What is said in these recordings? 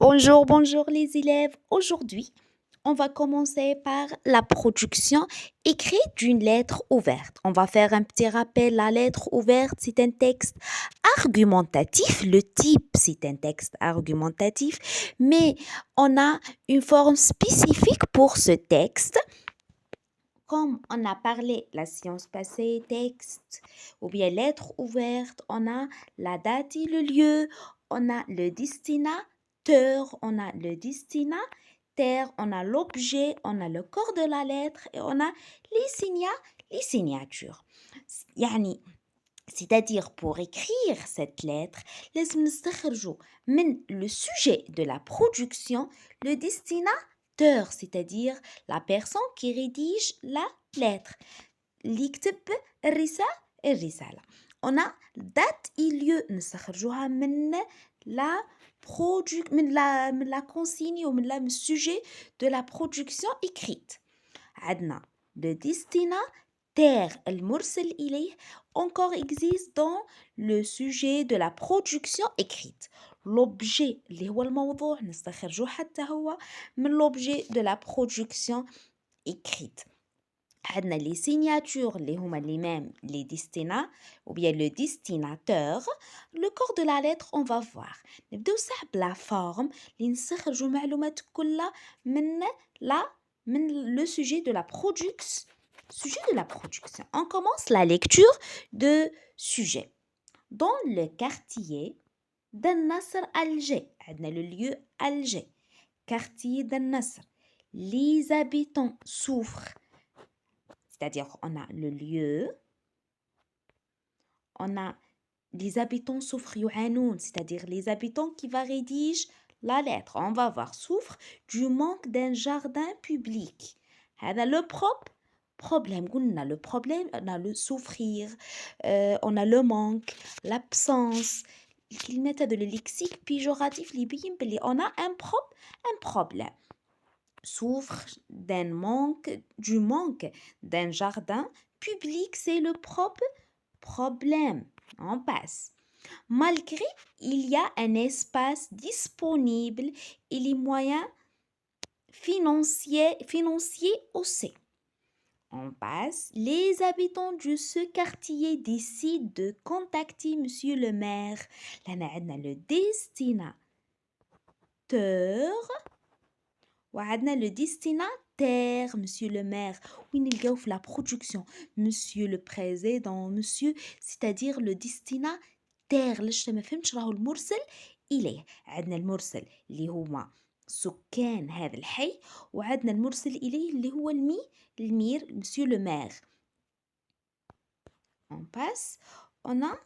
Bonjour, bonjour les élèves. Aujourd'hui, on va commencer par la production écrite d'une lettre ouverte. On va faire un petit rappel. La lettre ouverte, c'est un texte argumentatif. Le type, c'est un texte argumentatif, mais on a une forme spécifique pour ce texte. Comme on a parlé la séance passée, texte ou bien lettre ouverte, on a la date et le lieu, on a le destinataire, on a le destinataire, on a l'objet, on a le corps de la lettre et on a les signatures. يعني c'est-à-dire pour écrire cette lettre, لازم نستخرجوا من le sujet de la production, le destinataire, c'est-à-dire la personne qui rédige la lettre. اللي يكتب الرسالة. On a date et lieu نستخرجوها من من la consigne ou من le sujet de la production écrite. عندنا le destinataire المرسل إليه encore existe dans le sujet de la production écrite. L'objet اللي هو الموضوع نستخرجه حتى هو من l'objet de la production écrite. عندنا les signatures اللي هما les mêmes les destinats ou bien le destinateur. Le corps de la lettre on va voir. نبداو سحب la forme اللي نستخرجوا معلومات كلها من le sujet de la production. Sujet de la production. On commence la lecture de sujet. Dans le quartier d'Al Nasr Alger, on a le lieu Alger. Quartier d'Al Nasr. Les habitants souffrent. C'est-à-dire, on a le lieu, on a les habitants souffrent يعانون, c'est-à-dire les habitants qui va rédiger la lettre. On va voir souffrent du manque d'un jardin public. هذا le problème. قلنا le problème, on a le souffrir, on a le manque, l'absence. الكلمات هذا le lexique péjoratif اللي يبين بلي on a un problème. Souffre du manque d'un jardin public, c'est le problème. On passe. Malgré, il y a un espace disponible et les moyens financiers aussi. On passe. Les habitants de ce quartier décident de contacter monsieur le maire. Là, on a le destinataire. وعندنا le destinataire, monsieur le maire. وين نلقاو في la production monsieur le président, monsieur, c'est-à-dire le destinataire. ليش ما فهمتش راهو المرسل إليه. عندنا المرسل اللي هما سكان هذا الحي وعندنا المرسل إليه اللي هو المير monsieur le maire. On passe. On a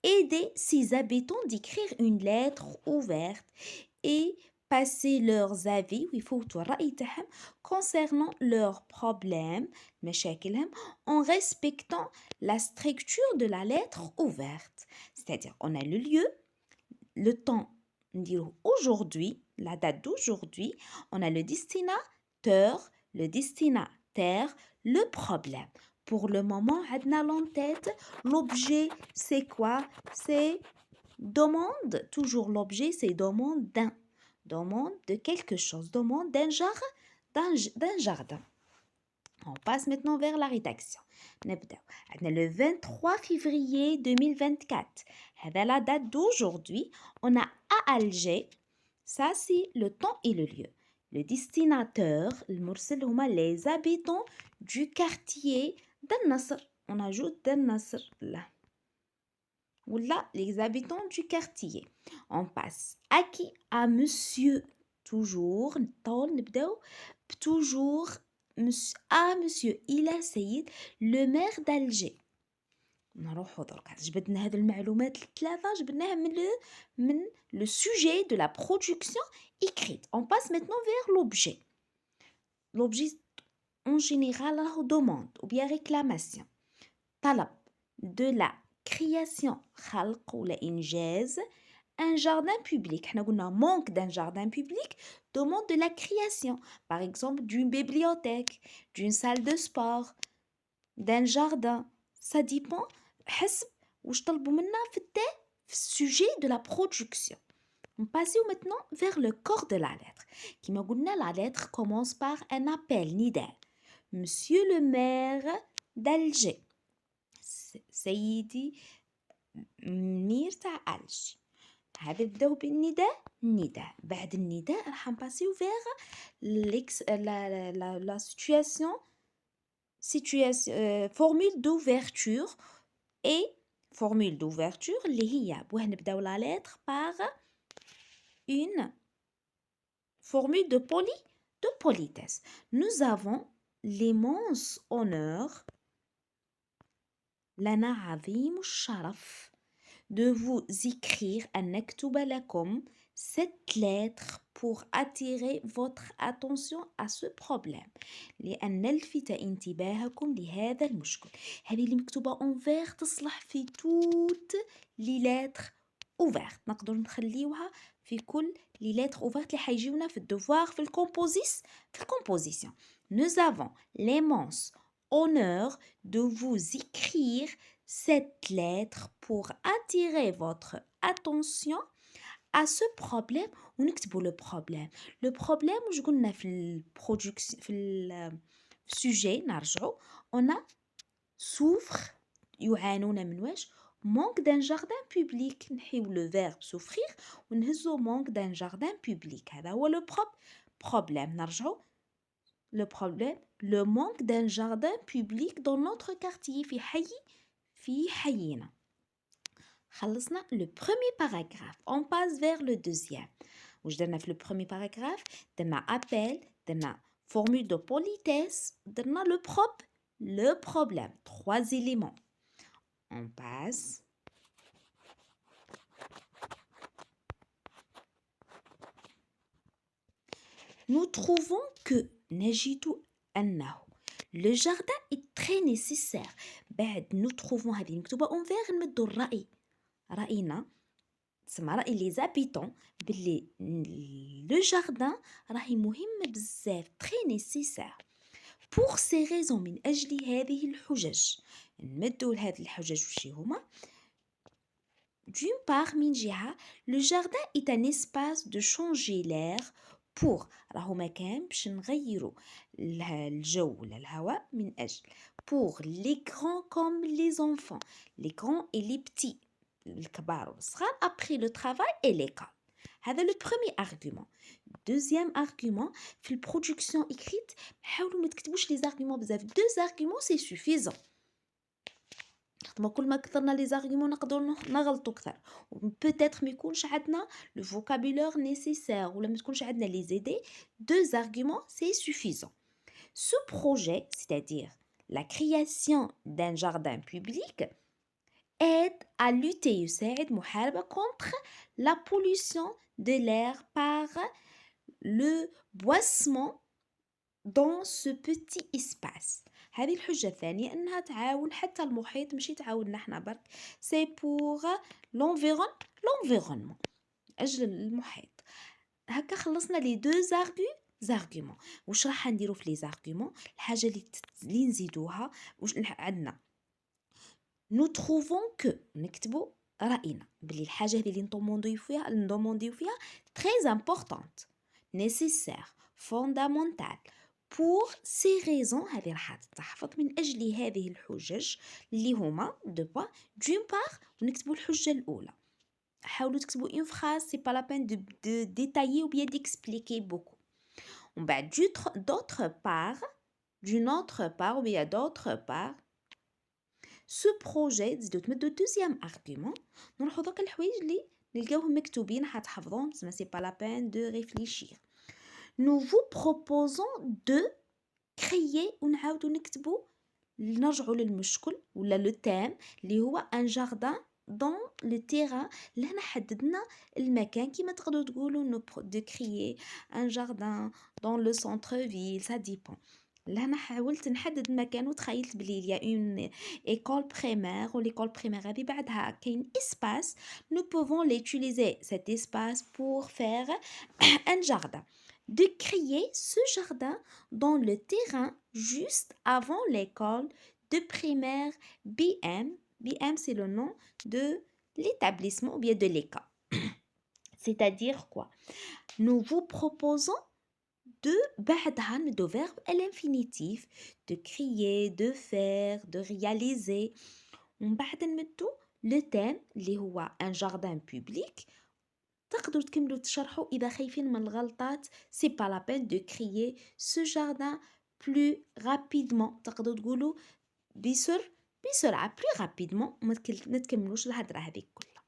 aidé ses habitants d'écrire une lettre ouverte et passer leurs avis ويفوتوا الرأي تاعهم concernant leurs problèmes مشاكلهم en respectant la structure de la lettre ouverte. C'est-à-dire, on a le lieu, le temps, نديروه aujourd'hui, la date d'aujourd'hui, on a le destinataire, le problème. Pour le moment, عندنا l'en-tête, l'objet, c'est quoi? C'est demande, toujours l'objet, c'est demande d'un. Demande de quelque chose, demande d'un jardin. On passe maintenant vers la rédaction. Le 23 février 2024, c'est la date d'aujourd'hui, on a à Alger, ça c'est le temps et le lieu. Le destinataire, les habitants du quartier d'Al Nasr. On ajoute d'Al Nasr là. Ou là, les habitants du quartier. On passe à qui? À monsieur. Toujours, toujours, monsieur إلى سيد le maire d'Alger. نروحو دركا جبدنا هاد المعلومات الثلاثة جبدناها من le sujet de la production écrite. On passe maintenant vers l'objet. L'objet en général راهو demande ou bien réclamation. طلب de la création خلق ولا إنجاز un jardin public. احنا قلنا manque d'un jardin public demande de la création. Par exemple, d'une bibliothèque, d'une salle de sport, d'un jardin. Ça dépend حسب واش طلبوا منا في الsujet de la production. Passons maintenant vers le corps de la lettre. كما قلنا la lettre commence par un appel نداء. Monsieur le maire d'Alger. سيدي مير تاع ألجي. هذا نبداو بالنداء النداء. بعد النداء راح نباسيو vers la situation formule d'ouverture et formule d'ouverture اللي هي بواه نبداو la lettre par une formule de politesse. Nous avons l'immense honneur لنا عظيم الشرف de vous écrire أن نكتب لكم cette lettre pour attirer votre attention à ce problème لأن نلفت انتباهكم لهذا المشكل. هذه اللي مكتوبة en vert تصلح في toutes les lettres ouvertes. نقدر نخليوها في كل les lettres ouvertes اللي حيجيونا في الدوفوار في الكومبوزيسيون. Nous avons l'immense honneur de vous écrire cette lettre pour attirer votre attention à ce problème ونكتبوا le problème. Le problème وش قلنا في البرودكسيون في السوجي نرجعوا on a souffre يعانون من واش manque d'un jardin public. نحيو le verbe souffrir ونهزو manque d'un jardin public. هذا هو le problème. نرجعوا le problème le manque d'un jardin public dans notre quartier في حينا. خلصنا le premier paragraphe. On passe vers le deuxième. وش درنا في le premier paragraphe؟ درنا appel, درنا formule de politesse, درنا le problème. 3 éléments. On passe. Nous trouvons que نجد أنه le jardin est très nécessaire. بعد nous trouvons هذه مكتوبة en vert نمدو الرأي. رأينا تسمى رأي les habitants باللي le jardin راهي مهمة بزاف très nécessaire. pour ces raisons من أجل هذه الحجج نمدو لهذه الحجج وشي هما. d'une part من جهة le jardin est un espace de changer l'air pour راهو مكان باش نغيروا الجو ولا الهواء من أجل pour les grands comme les enfants les grands et les petits الكبار والصغار après le travail et l'école. هذا le premier argument. deuxième argument في البرودكسيون écrite حاولوا ما تكتبوش les arguments بزاف. 2 arguments c'est suffisant. كل ما كثرنا لي زارغيمون نقدروا نغلطوا اكثر peut-être ما يكونش عندنا le vocabulaire nécessaire ولا ما تكونش عندنا les idées. 2 arguments c'est suffisant. ce projet c'est-à-dire la création d'un jardin public aide à lutter يساعد محاربة contre la pollution de l'air par le boisement dans ce petit espace. هذه الحجة الثانية أنها تعاون حتى المحيط ماشي تعاوننا احنا برك. c'est pour l'environnement أجل المحيط. هكا خلصنا les 2 arguments. وش راح نديرو في les arguments؟ الحاجة اللي نزيدوها وش عندنا nous trouvons que نكتبو رأينا بلي الحاجة هذه اللي ندومونديو فيها très importante nécessaire fondamentale pour ces raisons. هذه راح تتحفظ من أجل هذه الحجج اللي هما d'une part ونكتبوا الحجة الأولى. حاولوا تكتبوا une phrase c'est pas la peine de détailler ou bien d'expliquer beaucoup. ومن بعد d'une autre part ou bien d'autre part ce projet تزيدو تمدو deuxième argument. نروحو دوك الحوايج اللي نلقاوهم مكتوبين حتحفظوهم تسمى c'est pas la peine de réfléchir. nous vous proposons de créer ونعاودو نكتبو نرجعو للمشكل ولا le thème اللي هو un jardin dans le terrain. لهنا حددنا المكان كيما تقدروا تقولوا de créer un jardin dans le centre-ville ça dépend. لهنا حاولت نحدد المكان وتخيلت بلي il y a une école primaire و l'école primaire هذه بعدها كاين espace. nous pouvons l'utiliser cet espace pour faire un jardin. de créer ce jardin dans le terrain juste avant l'école de primaire BM. BM c'est le nom de l'établissement ou bien de l'école. C'est-à-dire quoi? Nous vous proposons de بعدها de verbe à l'infinitif de crier, de faire, de réaliser. ومن بعد نمدو le thème اللي هو un jardin public. تقدروا تكملوا تشرحوا إذا خايفين من الغلطات. c'est pas la peine de crier ce jardin plus rapidement. تقدروا تقولوا بسرعة plus rapidement. ما تكملوش الهدرة هذيك كلها.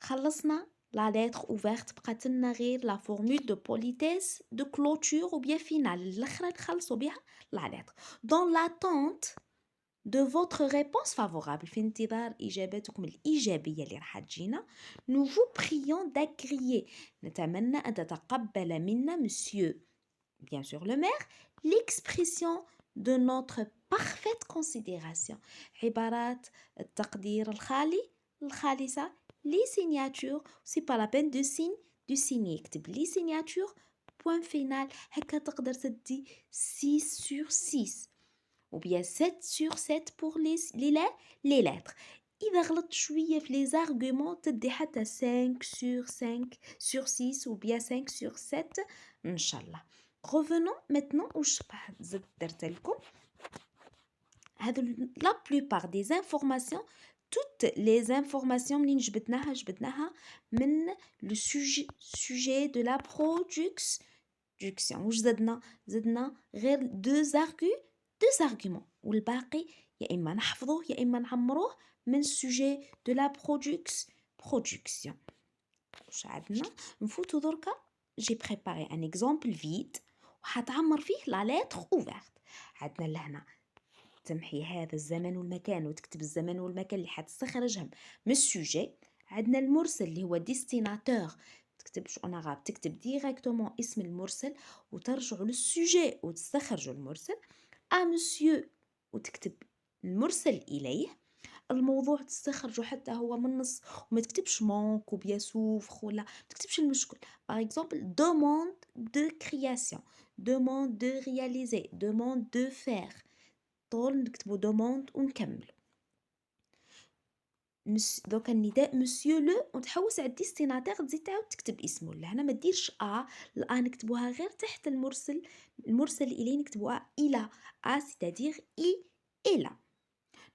خلصنا la lettre ouverte. بقات لنا غير la formule de politesse de clôture ou bien finale. الأخرى نخلصوا بها la lettre. Dans l'attente de votre réponse favorable في انتظار إجابتكم الإيجابية اللي راح تجينا. Nous vous prions d'agréer. نتمنى أن تتقبل منا monsieur bien sûr le maire l'expression de notre parfaite considération. عبارات التقدير الخالصة les signatures. c'est pas la peine de signer. اكتب les signatures point final. هكا تقدر تدي 6 sur 6 ou bien 7 sur 7 pour les lettres. إذا غلطت شوية في les arguments تدي حتى 5 sur 5 sur 6 ou bien 5 sur 7 إن شاء الله. Revenons maintenant au شرح زدت درت لكم. هذو la plupart des informations, toutes les informations منين جبدناها من le sujet de la production. وش زدنا غير deux arguments والباقي يا إما نحفظوه يا إما نعمروه من sujet de la production. وش عندنا نفوتو دركا. j'ai préparé un exemple vide وحتعمر فيه la lettre ouverte. عندنا لهنا تمحي هذا الزمن والمكان وتكتب الزمن والمكان اللي حتستخرجهم من السوجي. عندنا المرسل اللي هو ديستيناتور. تكتبش انا غاب تكتب ديريكتومون اسم المرسل وترجعوا للسوجي وتستخرجوا المرسل. مسيو وتكتب المرسل اليه. الموضوع تستخرجه حتى هو من النص وما تكتبش مونك وبيا سوفخ ولا تكتبش المشكل. par exemple demande de création, demande de réaliser, demande de faire. طول نكتبو دوموند ونكمل. دوكا النداء مسيو لو وتحوس على الديستيناتير تزيد تعاود تكتب اسمه. لهنا ما ديرش الآ نكتبوها غير تحت المرسل إليه نكتبوها إلى c'est-à-dire et là.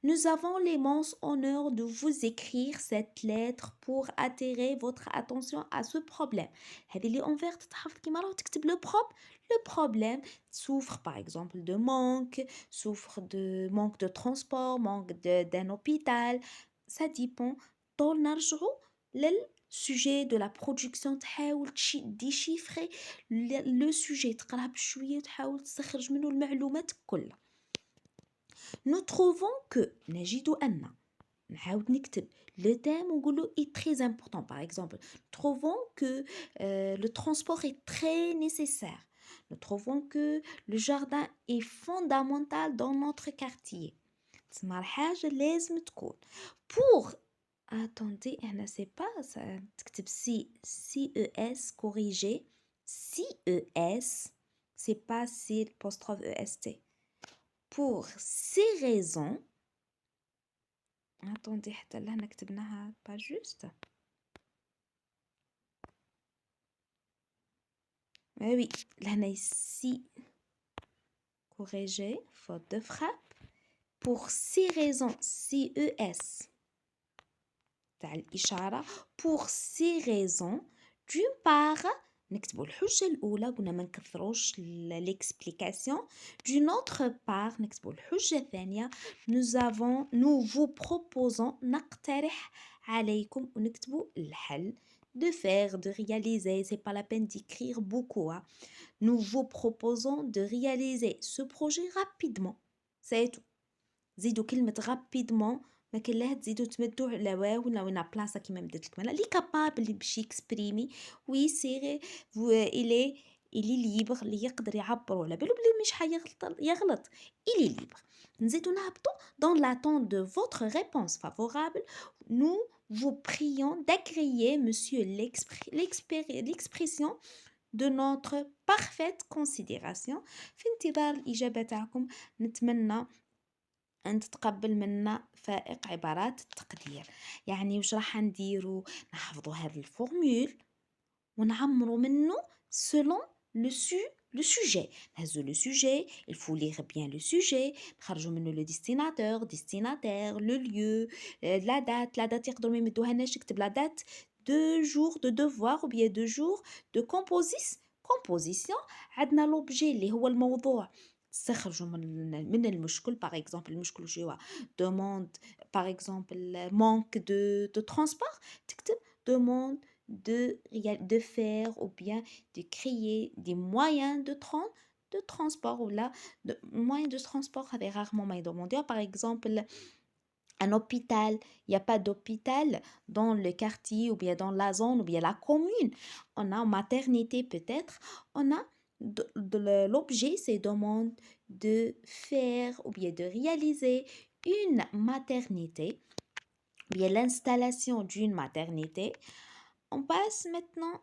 Nous avons l'immense honneur de vous écrire cette lettre pour attirer votre attention à ce problème. هذه اللي اونفير تتحفظ كيما راه تكتب le problème souffre par exemple de manque de transport, manque d'un hôpital. ça dépend. طول نرجعوا للسوجي de la production. تحاول déchiffrer le sujet تقراه بشوية وتحاول تستخرج منه المعلومات كلها. Nous trouvons que نجد أن نعاود نكتب le thème ونقوله est très important. par exemple nous trouvons que le transport est très nécessaire. nous trouvons que le jardin est fondamental dans notre quartier. تسمى الحاجة لازم تكون pour attendez هنا c'est pas ça. تكتب CES corrigé CES c'est pas C apostrophe EST. pour ces raisons. attendez حتى لهنا كتبناها pas juste. oui لهنا ici corrigé faute de frappe. pour ces raisons CES تاع الإشارة. pour ces raisons d'une part نكتبوا الحجة الأولى قلنا ما نكثروش l'explication. d'une autre part نكتبوا الحجة الثانية. nous vous proposons نقترح عليكم ونكتبوا الحل. de faire, de réaliser, c'est pas la peine d'écrire beaucoup. nous vous proposons de réaliser ce projet rapidement. c'est tout. زيدوا كلمة rapidement ما كلاه تزيدوا تمدوا على واو ولا وين بلاصه كيما بدات لكم. لي كابابل باش يكسبريمي وي سي الي ليبر اللي يقدر يعبر على بالو بلي مش يغلط الي ليبر. نزيدوا نهبطوا dans l'attente de votre réponse favorable. nous vous prions d'agréer monsieur l'expression de notre parfaite considération. في انتظار الإجابة تاعكم. نتمنى أن تتقبل منا فائق عبارات التقدير. يعني واش راح نديرو؟ نحفظو هذا الفورمول ونعمرو منه selon le su le sujet. نهزو le sujet, il faut lire bien le sujet, نخرجو منه le destinataire, le lieu, la date يقدروا ما يمدوهالناش يكتب la date de jour de devoir ou bien de jour de composition. عندنا l'objet اللي هو الموضوع تستخرجوا من المشكل. par exemple المشكل وش هو؟ demande par exemple manque de transport تكتب demande de faire ou bien de créer des moyens de transport ou là moyens de transport avec rarement ما يدومونديها. par exemple un hôpital, il n'y a pas d'hôpital dans le quartier ou bien dans la zone ou bien la commune. On a maternité peut-être, on a l'objet, c'est demande de faire ou bien de réaliser une maternité, bien l'installation d'une maternité. On passe maintenant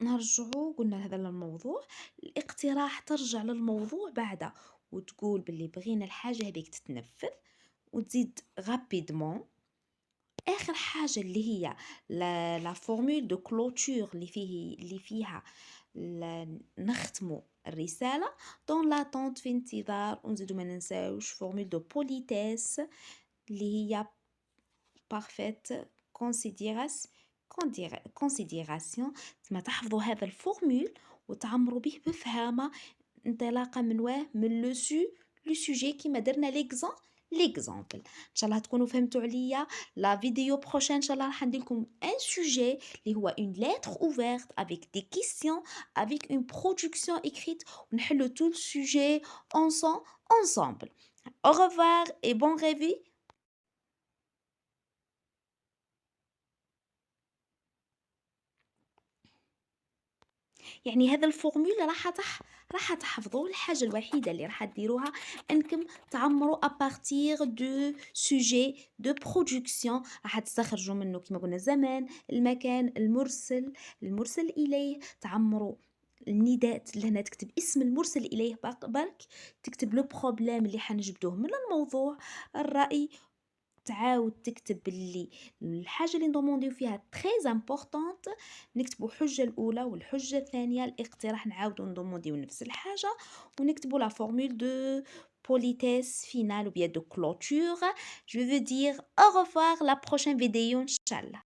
نرجعوا قلنا هذا الموضوع. الاقتراح ترجع للموضوع بعدها وتقول باللي بغينا الحاجة هذيك تتنفذ وتزيد رابيدمون. آخر حاجة اللي هي لا فورمول دو كلوتور اللي فيها نختموا الرسالة دون لاتونت في انتظار. ونزيدو ما ننساوش فورمول دو بوليتيس اللي هي بارفيت كونسيديراسيون. تما تحفظوا هذا الفورمول وتعمروا به بفهامة انطلاقا من من لو سوجي كيما درنا ليكزامبل. ان شاء الله تكونوا فهمتوا عليا. لا فيديو بروشين ان شاء الله راح ندير لكم ان سوجي اللي هو اون ليتر اوفرت افيك دي كيسيون افيك اون برودكسيون écrite ونحلو tout le sujet ensemble. Au revoir et bon réveil. يعني هذا الفورمول راح تحفظوه. الحاجة الوحيدة اللي راح تديروها انكم تعمروا ابارتير دو سوجي دو برودكسيون. راح تستخرجوا منه كما قلنا الزمان المكان المرسل اليه. تعمروا النداء لهنا تكتب اسم المرسل اليه برك تكتب لو بروبليم اللي حنجبدوه من الموضوع. الرأي تعاود تكتب باللي الحاجة اللي ندومونديو فيها تري امبورطونت. نكتبوا الحجة الأولى والحجة الثانية. الاقتراح نعاودو ندومونديو نفس الحاجة ونكتبوا لا فورمول دو politesse finale ou bien de clôture. Je veux dire au revoir la prochaine vidéo, Inch'Allah.